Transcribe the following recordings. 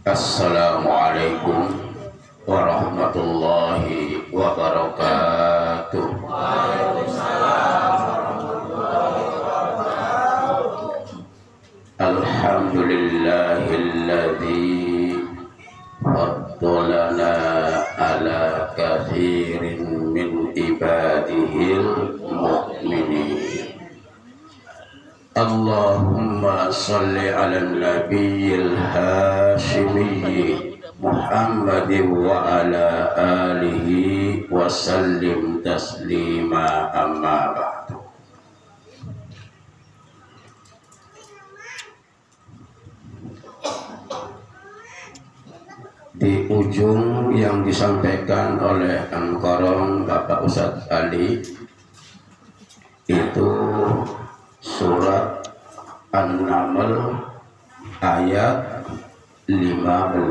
Assalamualaikum warahmatullahi wabarakatuh. Alhamdulillahilladzi faddalana ala katsirin min ibadihil mu'minin. Allahumma salli ala nabiyil hashimiyyi Muhammadin wa ala alihi wa sallim taslima, amma ba'du. Di ujung yang disampaikan oleh Angkorong Bapak Ustadz Ali itu surat An-Naml ayat 15.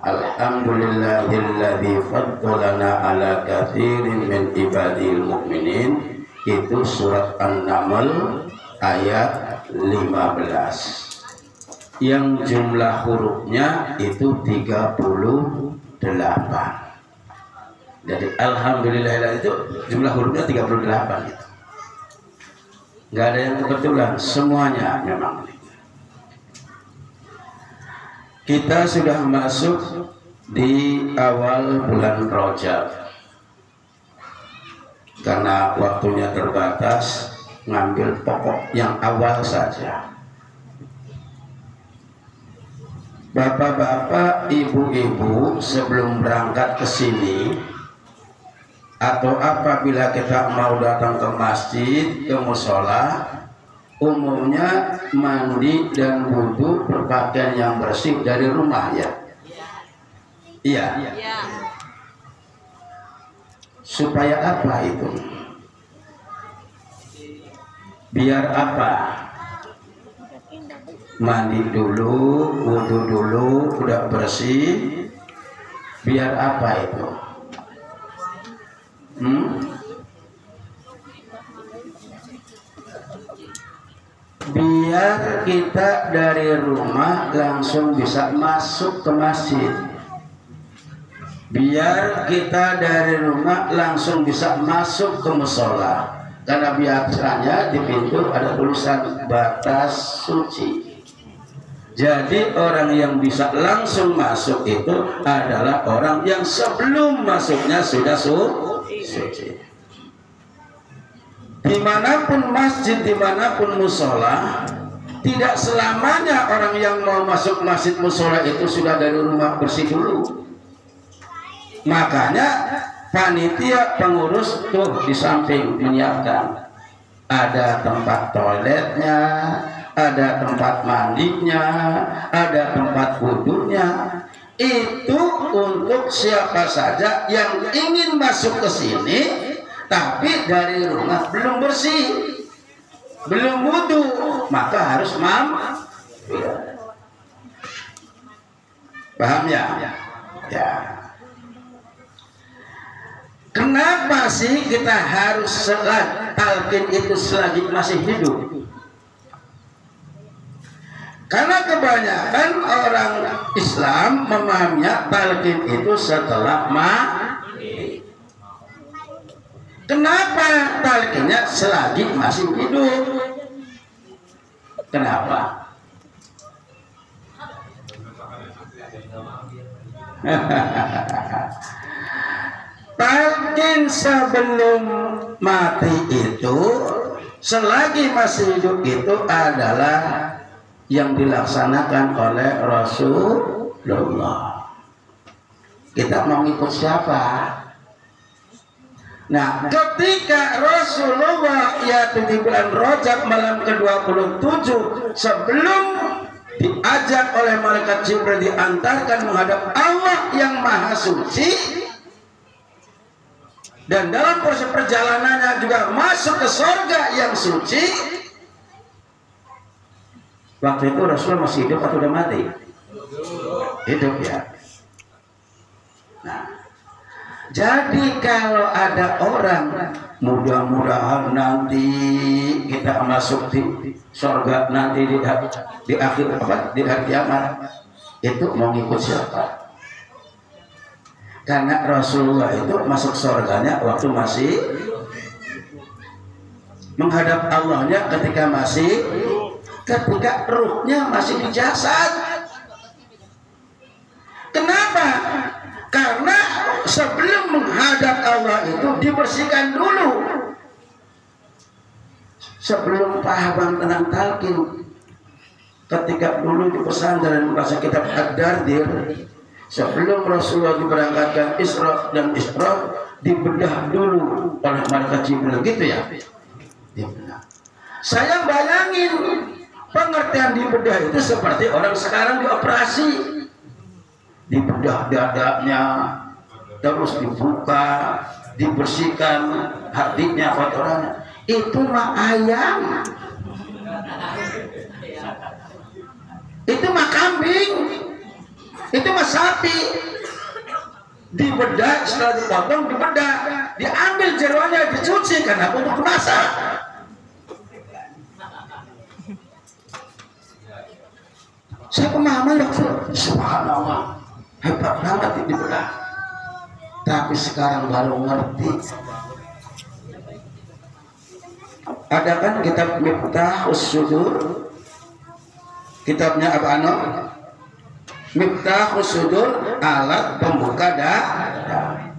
Alhamdulillahilladzi faddalana ala katsirin min ibadil mu'minin. Itu surat An-Naml ayat 15 yang jumlah hurufnya itu 38. Jadi alhamdulillah itu jumlah hurufnya 38 gitu. Nggak ada yang kebetulan, semuanya memang. Kita sudah masuk di awal bulan Rajab. Karena waktunya terbatas, ngambil pokok yang awal saja. Bapak-bapak, ibu-ibu, sebelum berangkat ke sini atau apabila kita mau datang ke masjid, ke musola, umumnya mandi dan wudu berpakaian yang bersih dari rumah, ya? Iya. Supaya apa itu? Biar apa? Mandi dulu, wudu dulu, udah bersih. Biar apa itu? Biar kita dari rumah langsung bisa masuk ke masjid. Biar kita dari rumah langsung bisa masuk ke musola. Karena biasanya di pintu ada tulisan batas suci. Jadi orang yang bisa langsung masuk itu adalah orang yang sebelum masuknya sudah suci. Dimanapun masjid, dimanapun musola, tidak selamanya orang yang mau masuk masjid musola itu sudah dari rumah bersih dulu. Makanya panitia pengurus tuh di samping menyiapkan ada tempat toiletnya, ada tempat mandinya, ada tempat wudhunya. Itu untuk siapa saja yang ingin masuk ke sini tapi dari rumah belum bersih, belum wudhu, maka harus mampir. Paham ya? Ya. Kenapa sih kita harus talqin itu selagi masih hidup? Karena kebanyakan orang Islam memahaminya talqin itu setelah mati. Kenapa talqinnya selagi masih hidup? Kenapa? Talqin sebelum mati itu, selagi masih hidup itu adalah yang dilaksanakan oleh Rasulullah. Kita mau ikut siapa? Nah, ketika Rasulullah yaitu di bulan Rajab malam ke-27 sebelum diajak oleh malaikat Jibril diantarkan menghadap Allah yang Maha Suci, dan dalam proses perjalanannya juga masuk ke surga yang suci. Waktu itu Rasulullah masih hidup atau udah mati? Hidup, ya. Nah, Jadi kalau ada orang, mudah-mudahan nanti kita masuk di surga nanti di akhir di hari kiamat, itu mau ngikut siapa? Karena Rasulullah itu masuk surganya waktu masih menghadap Allahnya, ketika ruhnya masih di jasad. Kenapa? Karena sebelum menghadap Allah itu dibersihkan dulu. Sebelum Pak Abang tenang talqin, ketika dulu di pesantren membaca kitab Ad-Dardir, sebelum Rasulullah diberangkatkan Isra dan Isra, dibedah dulu oleh malaikat Jibril, gitu ya. Dibedah. Saya bayangin pengertian dibedah itu seperti orang sekarang dioperasi, dibedah dadanya, terus dibuka, dibersihkan hatinya, kotorannya. Itu mah ayam, itu mah kambing, itu mah sapi. Dibedah, setelah dipotong, dibedah, diambil jeroannya, dicuci, karena untuk masak. Saya pemahaman waktu, subhanallah, hebat banget dibedah. Tapi sekarang baru ngerti. Ada kan kitab Miftahus Sudur, kitabnya apa ano? Miftahus Sudur, alat pembuka dada.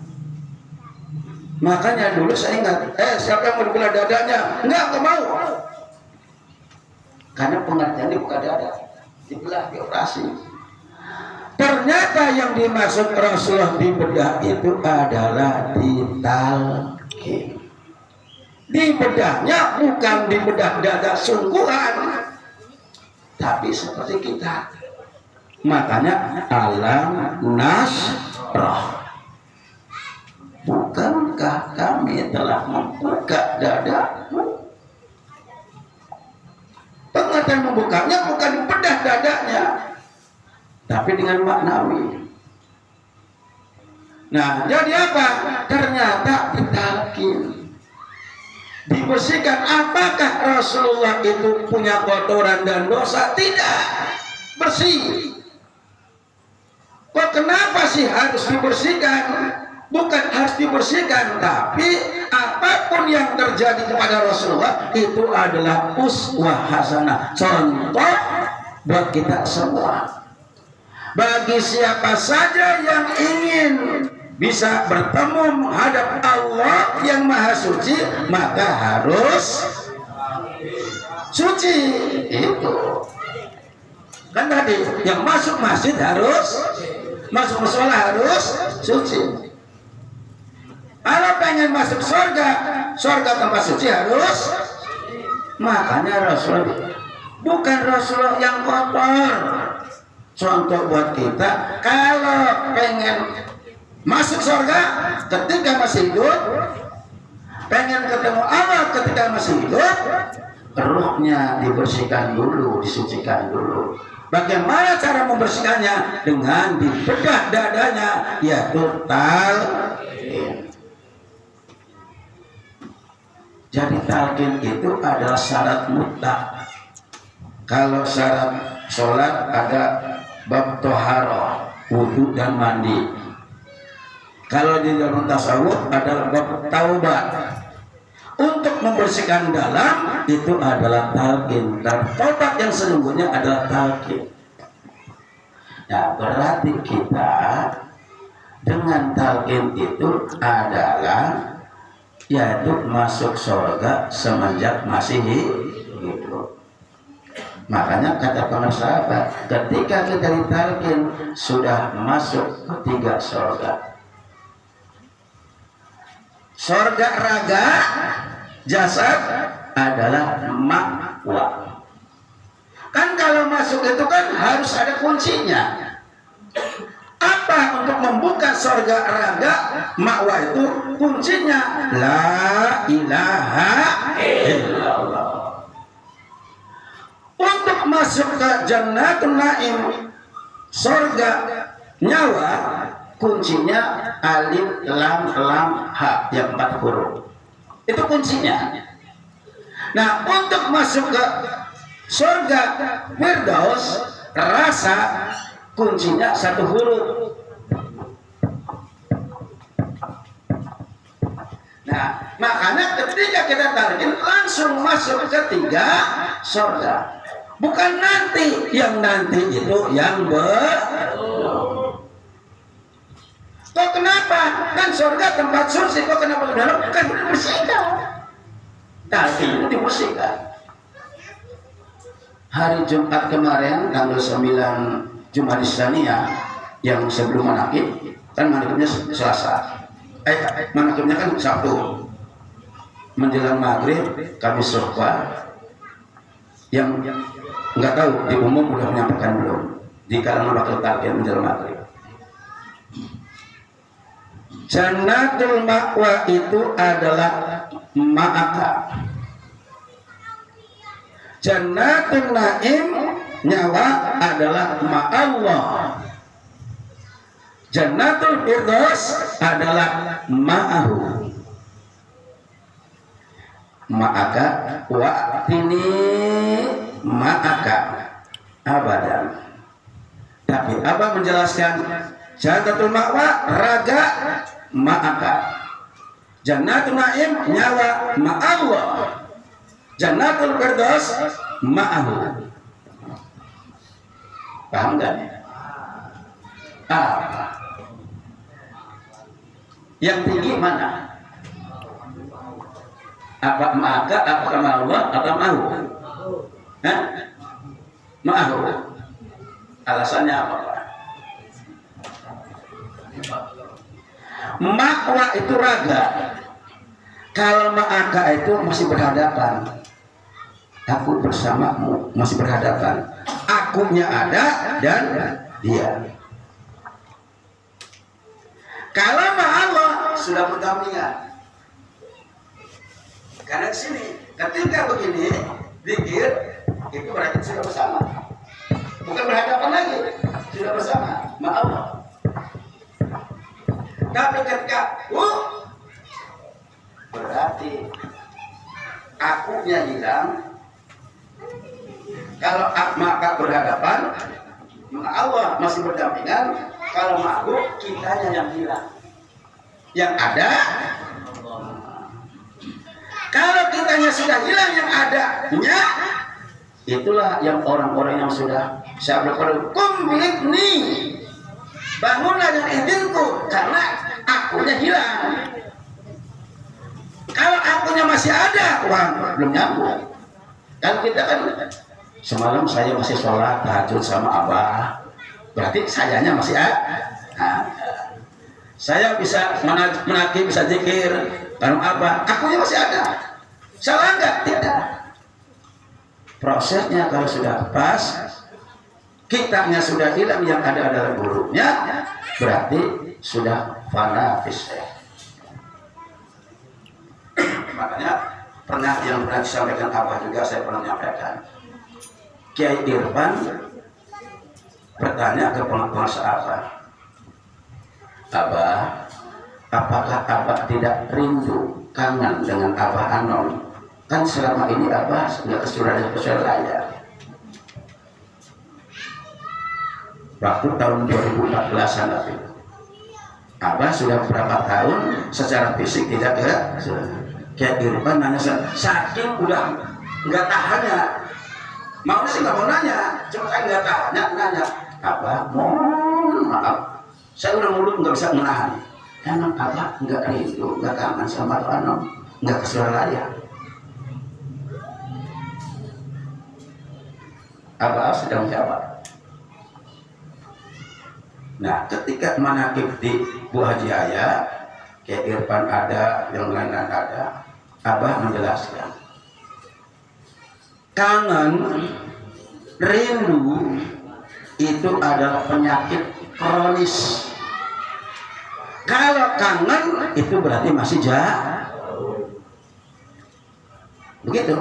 Makanya dulu saya ingat, siapa yang mau dibelah dadanya? Enggak mau. Karena pengertian dibuka dada, dibelah, dioperasi. Ternyata yang dimaksud Rasulullah dibedah itu adalah ditalqin. Dibedahnya bukan dibedah dada sungguhan, tapi seperti kita. Makanya alam nasrah. Bukankah kami telah membuka dadamu? Pengertian membukanya bukan dibedah dadanya, tapi dengan maknawi. Nah, jadi apa? Ternyata ditalqin, dibersihkan. Apakah Rasulullah itu punya kotoran dan dosa? Tidak, bersih. Kok kenapa sih harus dibersihkan? Bukan harus dibersihkan, tapi apapun yang terjadi kepada Rasulullah itu adalah uswah hasanah, contoh buat kita semua. Bagi siapa saja yang ingin bisa bertemu menghadap Allah yang Maha Suci, maka harus suci. Itu kan tadi, yang masuk masjid harus, masuk mushola harus suci. Kalau pengen masuk surga tempat suci harus. Makanya Rasulullah bukan Rasulullah yang kotor. Contoh buat kita, kalau pengen masuk surga ketika masih hidup, pengen ketemu Allah ketika masih hidup, ruhnya dibersihkan dulu, disucikan dulu. Bagaimana cara membersihkannya? Dengan dibedah dadanya, yaitu talqin. Jadi talqin itu adalah syarat mutlak. Kalau syarat sholat ada bab toharoh, wudu dan mandi. Kalau di dalam tasawuf adalah bab taubat. Untuk membersihkan dalam itu adalah talqin, dan taubat yang sesungguhnya adalah talqin. Nah, berarti kita dengan talqin itu adalah yaitu masuk surga semenjak masih hidup. Makanya kata para sahabat, ketika kita ditalqin sudah masuk ketiga surga. Surga raga, jasad adalah ma'wa. Kan kalau masuk itu kan harus ada kuncinya. Apa untuk membuka surga raga, ma'wa itu kuncinya la ilaha illallah. Untuk masuk ke Jannatul Naim, surga nyawa, kuncinya alif lam lam ha yang 4 huruf. Itu kuncinya. Nah, untuk masuk ke surga Firdaus rasa kuncinya 1 huruf. Nah, makanya ketika kita tarikin langsung masuk ke 3 surga. Bukan nanti, yang nanti itu yang kok kenapa? Kan surga tempat suci, kok kenapa ke dalam? Kan dibersihkan. Tadi itu dibersihkan. Hari Jumat kemarin, tanggal 9 Jumat Islamiyah, yang sebelum manakib, kan manakibnya Selasa. Manakibnya kan Sabtu. Menjelang maghrib, kami khutbah yang nggak tahu di umum udah menyampaikan belum di kalangan wakil takbir menjelang maghrib. Jannatul Ma'wa itu adalah ma'aka. Jannatul Naim nyawa adalah ma'allah. Jannatul Firdaus adalah ma'ahu. Ma'aka wa'tini ma'aka abadan. Tapi Abah menjelaskan Jannatul Ma'wa raga ma'aka, Jannatul Naim nyawa ma'allah, Jannatul Firdaus ma'ahu. Paham gak? Yang tinggi mana? Apa ma'aka, apa ma'allah, apa ma'ahu? Ma'ahu. Alasannya apa, Pak? Ma'wa itu raga. Kalau ma'aka itu masih berhadapan. Aku bersamamu, masih berhadapan. Akunya ada dan dia. Kalau ma'allah sudah berdampingan. Karena di sini ketika begini zikir itu berarti sudah bersama. Bukan berhadapan lagi, sudah bersama. Ma'allah. Tapi ketika berarti akunya hilang. Kalau maka berhadapan, maka Allah masih berdampingan. Kalau makhluk kitanya yang hilang. Yang ada, kalau kitanya sudah hilang, yang adanya itulah yang orang-orang yang sudah saya berkata kumbitni, bangunlah dengan izinku, karena akunya hilang. Kalau akunya masih ada, wah belum nyambung. Kan kita kan semalam saya masih sholat tahajud sama Abah, berarti sayanya masih ada. Nah, saya bisa menagih, bisa zikir, kalau apa? Akunya masih ada. Salah enggak? Tidak. Prosesnya kalau sudah pas, kitanya sudah hilang, yang ada adalah gurunya, berarti sudah fana fisih. Makanya pernah yang pernah disampaikan Abah juga saya pernah menyampaikan. Kiai Irfan bertanya ke penguasa Abah, Abah, apakah Abah tidak rindu, kangen dengan Abah Anom? Kan selama ini Abah nggak ke Surabaya. Waktu tahun 2014 itu, Abah sudah berapa tahun secara fisik tidak ke Kiai Irfan nanya, saking udah nggak tahannya, mau sih nggak mau nanya, cuma saya nggak tahannya nanya, Abah mohon maaf, saya udah mulut nggak bisa menahan. Emang Abah nggak rindu, nggak kangen sama Pak Anom, nggak ke Surabaya? Abah sedang jawab. Nah, ketika manakib di Bu Haji Ayah, Kiai Irfan ada, yang lain ada, Abah menjelaskan, kangen, rindu itu adalah penyakit kronis. Kalau kangen itu berarti masih jauh. Begitu.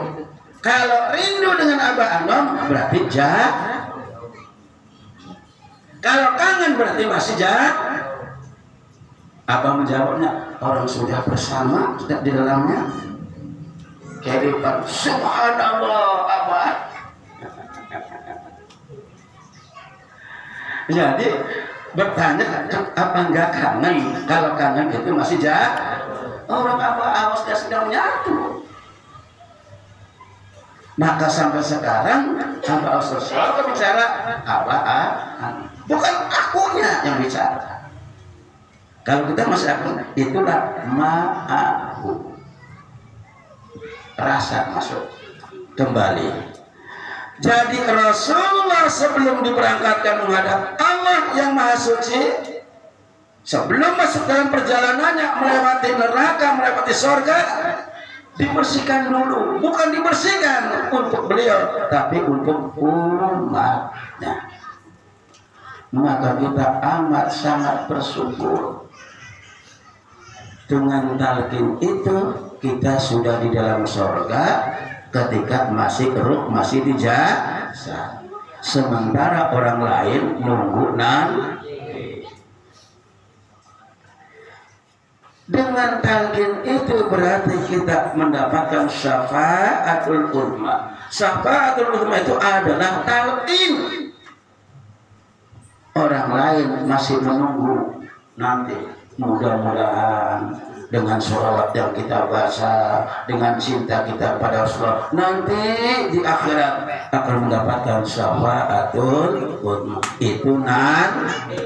Kalau rindu dengan Abah Anom berarti jauh. Kalau kangen berarti masih jauh. Abang menjawabnya, orang sudah bersama di dalamnya kehidupan. Subhanallah, Abah. Jadi bertanya, apa enggak kangen? Kalau kangen itu masih jahat. Orang Abah awas dia sedang menyatu. Maka sampai sekarang Abah Ausrul bicara Abah bukan akunya yang bicara. Kalau kita masih aku, itulah ma'ahu. Rasa masuk kembali. Jadi Rasulullah sebelum diberangkatkan menghadap Allah yang Maha Suci, sebelum masuk dalam perjalanannya melewati neraka, melewati surga, dibersihkan dulu. Bukan dibersihkan untuk beliau, tapi untuk umatnya. Maka kita amat sangat bersyukur. Dengan talqin itu kita sudah di dalam surga ketika masih ruh masih di jasad. Sementara orang lain nunggu nanti. Dengan talqin itu berarti kita mendapatkan syafaatul uzma. Syafaatul uzma itu adalah talqin. Orang lain masih menunggu nanti. Mudah-mudahan dengan sholawat yang kita baca, dengan cinta kita pada Rasulullah, nanti di akhirat akan mendapatkan syafaatul uzma. Itu nanti.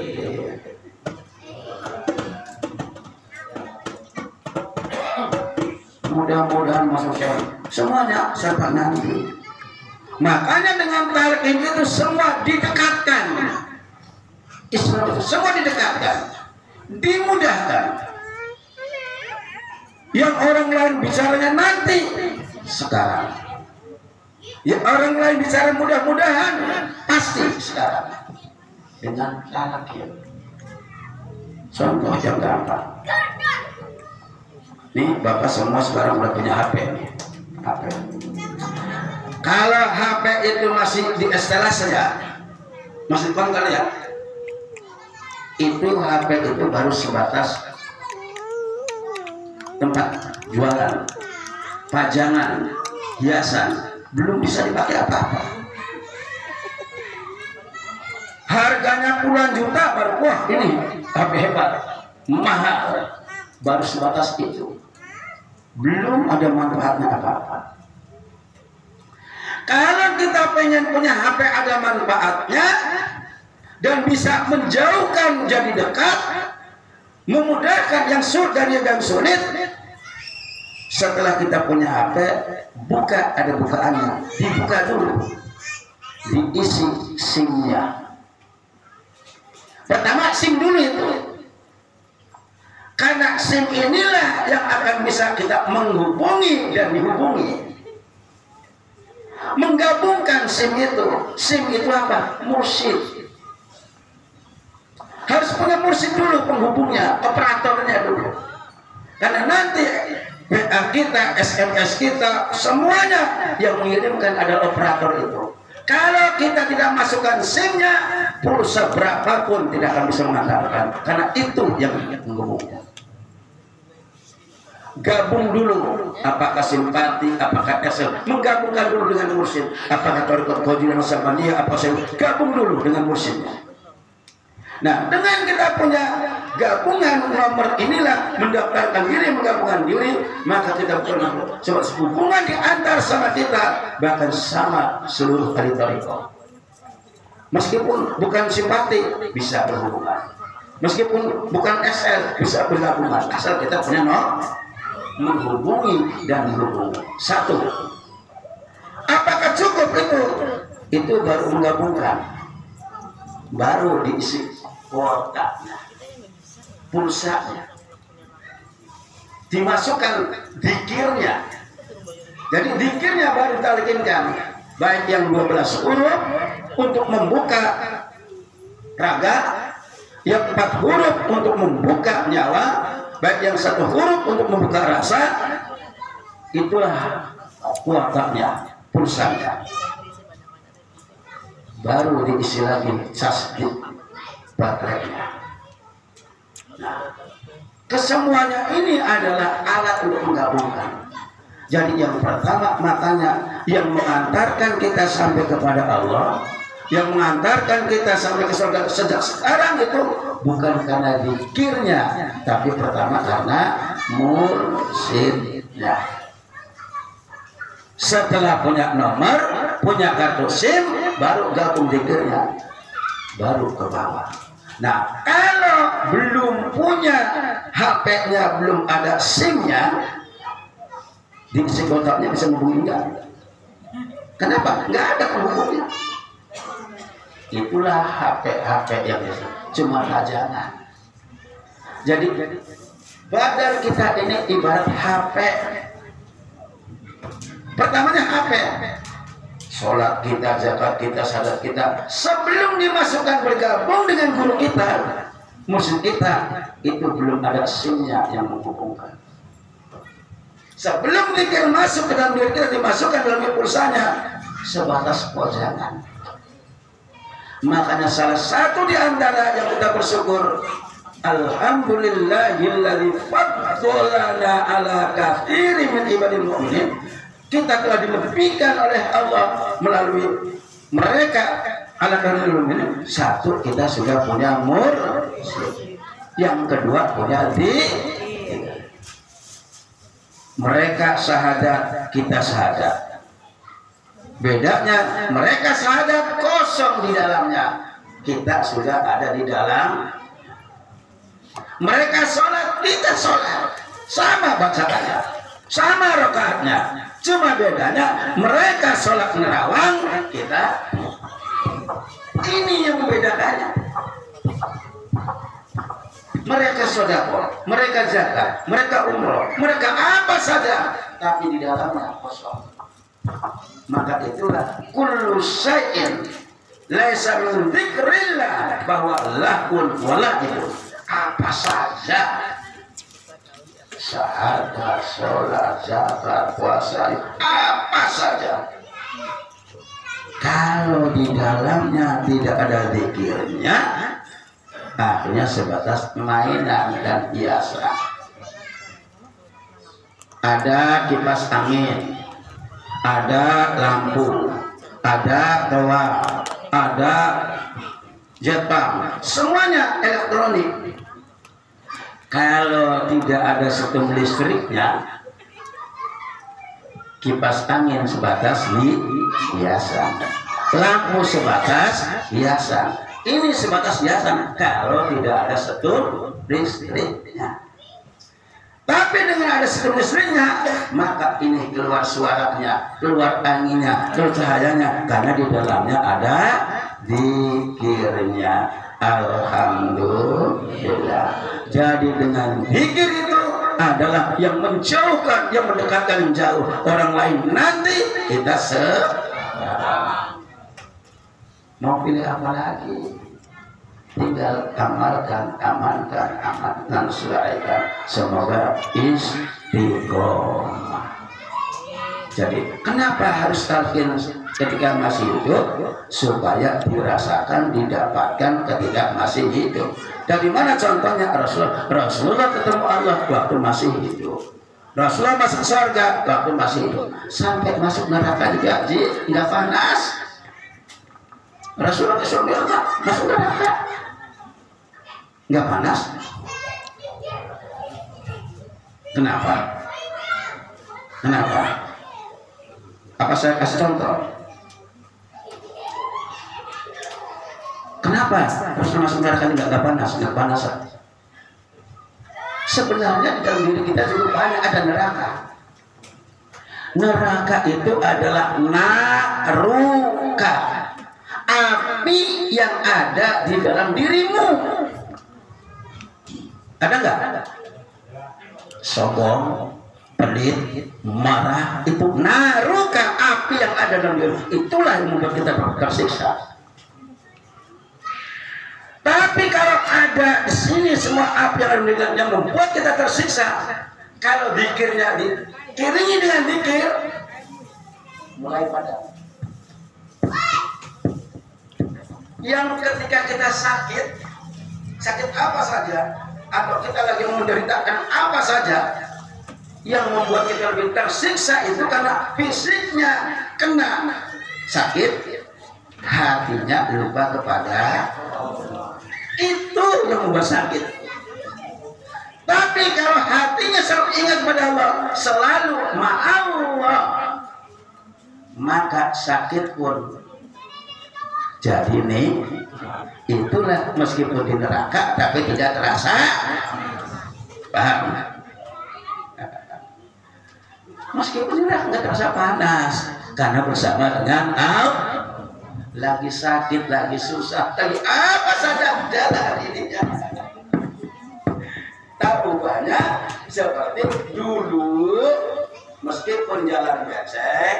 Mudah-mudahan masuk surga. Semuanya syafaat nanti. Makanya dengan talqin itu semua didekatkan. Islam itu semua didekatkan. Dimudahkan. Yang orang lain bicaranya nanti, sekarang. Yang orang lain bicara mudah-mudahan, pasti sekarang. Dengan talqin. Contoh yang gampang. Nih Bapak semua sekarang udah punya HP nih. HP. Kalau HP itu masih di estelase ya, masih kongkar ya, itu HP itu baru sebatas tempat jualan, pajangan, hiasan, belum bisa dipakai apa-apa. Harganya puluhan juta baru, wah ini HP hebat, mahal, baru sebatas itu, belum ada manfaatnya apa-apa. Kalau kita pengen punya HP ada manfaatnya dan bisa menjauhkan menjadi dekat, memudahkan yang sulit dari yang sulit. Setelah kita punya HP, buka, ada bukaannya, dibuka dulu, diisi SIM-nya. Pertama SIM dulu itu, karena SIM inilah yang akan bisa kita menghubungi dan dihubungi. Menggabungkan SIM itu apa? Mursyid. Harus punya mursyid dulu penghubungnya, operatornya dulu. Karena nanti WA kita, SMS kita, semuanya yang mengirimkan adalah operator itu. Kalau kita tidak masukkan SIM-nya, pulsa berapapun tidak akan bisa mengantarkan. Karena itu yang menghubungnya. Gabung dulu, apakah simpati, apakah SL, menggabungkan dulu dengan mursyid. Apakah Thariqat Qadiriyah Sabaniyah, apa saya gabung dulu dengan mursyidnya. Nah, dengan kita punya gabungan nomor inilah, mendaftarkan diri, menggabungkan diri, maka kita pernah sebab hubungan di antar sama kita, bahkan sama seluruh ahli thariqah. Meskipun bukan simpati, bisa berhubungan. Meskipun bukan SL, bisa bergabungan. Asal kita punya nomor, menghubungi dan menghubungi. Satu. Apakah cukup itu? Itu baru menggabungkan. Baru diisi kuotanya, pulsanya, dimasukkan dikirnya. Jadi dikirnya baru talqinkan, baik yang 12 huruf untuk membuka raga, yang 4 huruf untuk membuka nyawa, baik yang 1 huruf untuk membuka rasa. Itulah kuotanya, pulsanya. Baru diisi lagi cas baterainya. Nah, Kesemuanya ini adalah alat untuk menggabungkan. Jadi yang pertama, makanya yang mengantarkan kita sampai kepada Allah, yang mengantarkan kita sampai ke surga sejak sekarang itu bukan karena zikirnya, tapi pertama karena mursyidnya. Setelah punya nomor, punya kartu SIM, baru gabung zikirnya, baru ke bawah. Nah, kalau belum punya HP-nya, belum ada SIM-nya, di kotaknya bisa menghubungi enggak? Kenapa? Enggak ada penghubungnya. Itulah HP yang cuma rajangan. Jadi badan kita ini ibarat HP. Pertamanya HP. Sholat kita, zakat kita, salat kita, sebelum dimasukkan bergabung dengan guru kita, musuh kita, itu belum ada SIM-nya yang menghubungkan. Sebelum zikir masuk ke dalam diri kita, dimasukkan dalam pulsanya, sebatas pojangan. Makanya salah satu di antara yang kita bersyukur, alhamdulillahilladzi faddalana ala katsirin min ibadil mu'minin. Kita telah dilebihkan oleh Allah melalui mereka ala katsirin mu'minin. Satu, kita sudah punya mursyid. Yang kedua, punya dzikir. Mereka syahadat, kita syahadat. Bedanya mereka syahadat kosong di dalamnya, kita sudah ada di dalam. Mereka sholat, kita sholat, sama bacaannya, sama rakaatnya. Cuma bedanya mereka sholat nerawang, kita. Ini yang membedakannya. Mereka sedekah, mereka zakat, mereka umroh, mereka apa saja, tapi di dalamnya kosong. Maka itulah kullu syai'in laisa min dzikrillah, bahwa lahun wala itu apa saja, syahadat, sholat, zakat, puasa, apa saja, kalau di dalamnya tidak ada zikirnya, akhirnya sebatas mainan dan hiasan. Ada kipas angin, ada lampu, ada toa, ada jetpam, semuanya elektronik. Kalau tidak ada sistem listriknya, kipas angin sebatas hiasan, lampu sebatas hiasan, ini sebatas hiasan kalau tidak ada sistem listriknya. Tapi dengan ada sistem listriknya, maka ini keluar suaranya, keluar anginnya, keluar cahayanya, karena di dalamnya ada zikirnya. Alhamdulillah. Jadi dengan zikir itu adalah yang menjauhkan, yang mendekatkan jauh orang lain. Nanti kita mau pilih apa lagi? Tinggal amalkan, amankan, amankan, selesaikan. Semoga istiqomah. Jadi kenapa harus talqin ketika masih hidup? Supaya dirasakan, didapatkan ketika masih hidup. Dari mana contohnya? Rasulullah ketemu Allah waktu masih hidup. Rasulullah masuk surga waktu masih hidup. Sampai masuk neraka juga nggak panas. Rasulullah ke surga masuk neraka nggak panas. Kenapa? Kenapa? Apa saya kasih contoh? Kenapa Rasul masuk neraka nggak panas? Nggak panas. Sebenarnya di dalam diri kita juga banyak ada neraka. Neraka itu adalah naruka, api yang ada di dalam dirimu. Ada nggak? Sombong, pelit, marah, itu naruka, api yang ada dalam diri. Itulah yang membuat kita tersiksa. Tapi kalau ada di sini semua api yang ada dalam diri yang membuat kita tersiksa, kalau zikirnya dikiringi dengan zikir, mulai padam. Yang ketika kita sakit apa saja, atau kita lagi menderitakan apa saja yang membuat kita lebih tersiksa itu karena fisiknya kena sakit, hatinya lupa kepada itu yang membuat sakit. Tapi kalau hatinya selalu ingat pada Allah, selalu ma'allah, maka sakit pun jadi nih. Itulah meskipun di neraka tapi tidak terasa. Paham? Meskipun di neraka nggak terasa panas karena bersama dengan Allah. Lagi sakit, lagi susah, lagi apa saja jalan ini. Tahu banyak seperti dulu, meskipun jalan becek,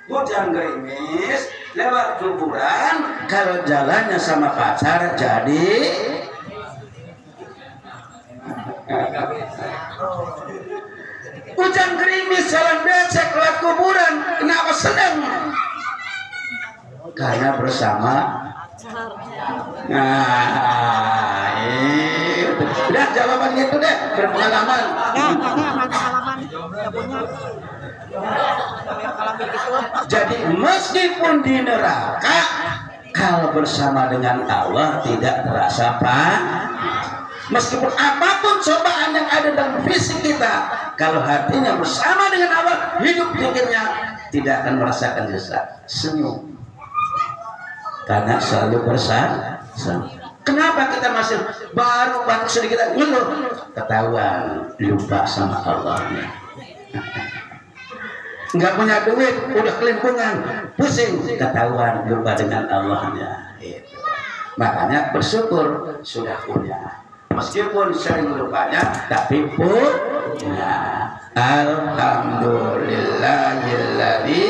hujan gerimis, lewat kuburan, kalau jalannya sama pacar jadi hujan gerimis, jalan becek, lewat kuburan, kenapa senang? Karena bersama. Nah, udah jawabannya itu deh, berpengalaman. Jadi meskipun di neraka, kalau bersama dengan Allah tidak terasa panas. Meskipun apapun cobaan yang ada dalam fisik kita, kalau hatinya bersama dengan Allah, hidup pikirnya tidak akan merasakan sesak. Senyum karena selalu bersama. Kenapa kita masih baru batuk sedikit ngeluh? Ketahuan lupa sama Allahnya. Nggak punya duit, udah kelimpungan, pusing, ketahuan lupa dengan Allahnya. Gitu. Makanya bersyukur sudah punya, meskipun sering lupanya, tapi punya. Alhamdulillahilladzi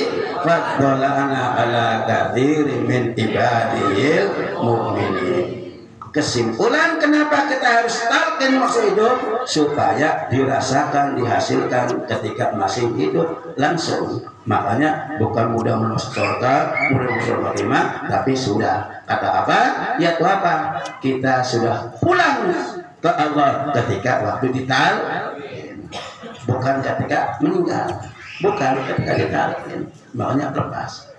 faddalana ala katsirin min ibadihil mu'minin. Kesimpulan kenapa kita harus talqin maksud hidup, supaya dirasakan, dihasilkan ketika masih hidup langsung. Makanya bukan mudah masuk surga, mudah masuk surga, tapi sudah. Kata apa? Yaitu apa? Kita sudah pulang ke Allah ketika waktu ditalqin, bukan ketika meninggal, bukan ketika ditalqin. Makanya lepas.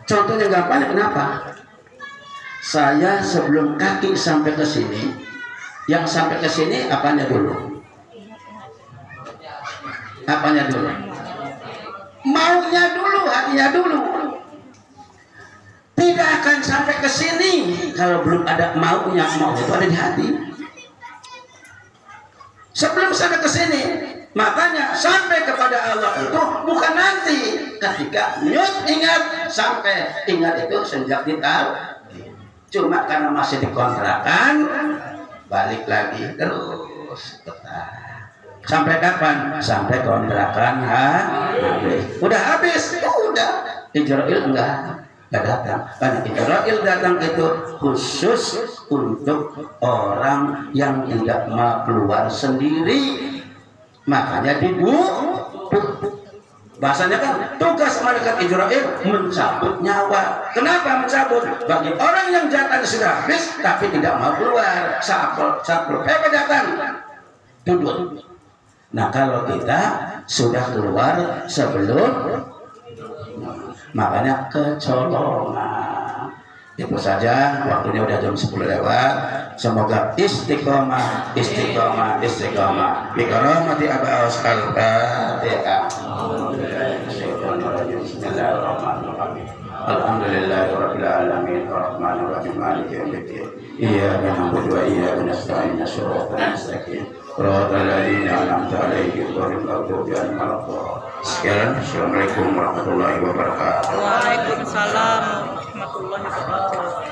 Contohnya gampangnya kenapa? Saya sebelum kaki sampai ke sini, yang sampai ke sini apanya dulu? Apanya dulu? Maunya dulu, hatinya dulu. Tidak akan sampai ke sini kalau belum ada maunya. Mau itu ada di hati. Sebelum sampai ke sini, makanya sampai kepada Allah itu bukan nanti ketika nyut ingat, sampai ingat itu sejak ditalqin. Cuma karena masih dikontrakan, balik lagi terus sampai kapan? Sampai kontrakan habis. Udah habis, udah. Israil enggak datang. Karena Israil datang itu khusus untuk orang yang tidak mau keluar sendiri. Makanya bahasanya kan tugas malaikat Israil mencabut nyawa. Kenapa mencabut? Bagi orang yang jatahnya sudah habis tapi tidak mau keluar, Satpol PP datang duduk. Nah kalau kita sudah keluar sebelum, makanya kecolongan. Itu saja, waktunya udah jam 10 lewat. Semoga istiqomah, istiqomah, istiqomah. Bikaromati Abaus al-Fatihah. Bismillahirrahmanirrahim. Alhamdulillahirabbil alamin arrahmanir rahim maliki yaumiddin. Iyyaka na'budu wa iyyaka nasta'in ihdinas mustaqim. Shiratal ladzina an'amta 'alaihim ghairil maghdubi 'alaihim waladdallin. Sekian, assalamualaikum warahmatullahi wabarakatuh. Waalaikumsalam warahmatullahi wabarakatuh.